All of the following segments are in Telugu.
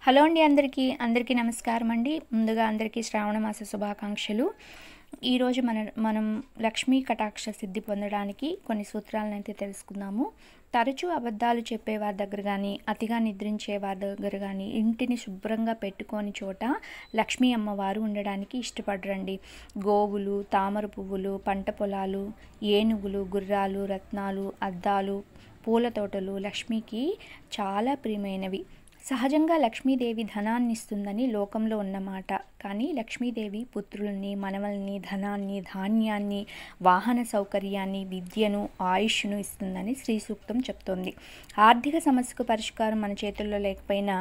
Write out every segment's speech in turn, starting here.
హలో అండి అందరికీ నమస్కారం అండి. ముందుగా అందరికీ శ్రావణ మాస శుభాకాంక్షలు. ఈరోజు మనం లక్ష్మీ కటాక్ష సిద్ధి పొందడానికి కొన్ని సూత్రాలను అయితే తెలుసుకుందాము. తరచూ అబద్ధాలు చెప్పేవారి దగ్గర కానీ, అతిగా నిద్రించే వారి దగ్గర కానీ, ఇంటిని శుభ్రంగా పెట్టుకొని చోట లక్ష్మీ అమ్మవారు ఉండడానికి ఇష్టపడరండి. గోవులు, తామర పువ్వులు, పంట పొలాలు, ఏనుగులు, గుర్రాలు, రత్నాలు, అద్దాలు, పూల తోటలు లక్ష్మికి చాలా ప్రియమైనవి. సహజంగా లక్ష్మీదేవి ధనాన్ని ఇస్తుందని లోకంలో ఉన్నమాట. కానీ లక్ష్మీదేవి పుత్రుల్ని, మనవల్ని, ధనాన్ని, ధాన్యాన్ని, వాహన సౌకర్యాన్ని, విద్యను, ఆయుష్ను ఇస్తుందని శ్రీ సూక్తం చెప్తోంది. ఆర్థిక సమస్యకు పరిష్కారం మన చేతుల్లో లేకపోయినా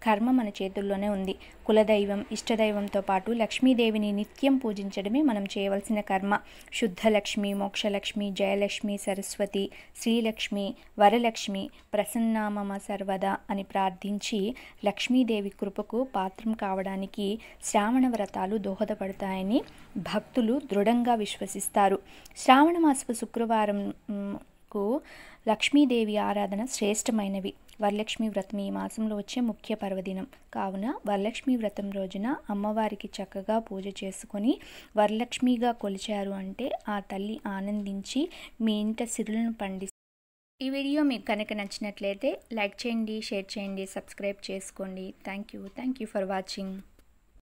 కర్మ మన చేతుల్లోనే ఉంది. కులదైవం, ఇష్టదైవంతో పాటు లక్ష్మీదేవిని నిత్యం పూజించడమే మనం చేయవలసిన కర్మ. శుద్ధలక్ష్మి, మోక్షలక్ష్మి, జయలక్ష్మి, సరస్వతి, శ్రీలక్ష్మి, వరలక్ష్మి ప్రసన్నామమ సర్వదా అని ప్రార్థించి లక్ష్మీదేవి కృపకు పాత్రం కావడానికి శ్రావణ వ్రతాలు దోహదపడతాయని భక్తులు దృఢంగా విశ్వసిస్తారు. శ్రావణ మాసపు శుక్రవారంకు లక్ష్మీదేవి ఆరాధన శ్రేష్టమైనవి. వరలక్ష్మి వ్రతం ఈ మాసంలో వచ్చే ముఖ్య పర్వదినం కావున వరలక్ష్మి వ్రతం రోజున అమ్మవారికి చక్కగా పూజ చేసుకొని వరలక్ష్మిగా కొలిచారు అంటే ఆ తల్లి ఆనందించి మీ ఇంట సిరులను పండిస్తారు. ఈ వీడియో మీకు కనుక నచ్చినట్లయితే లైక్ చేయండి, షేర్ చేయండి, సబ్స్క్రైబ్ చేసుకోండి. Thank you for watching.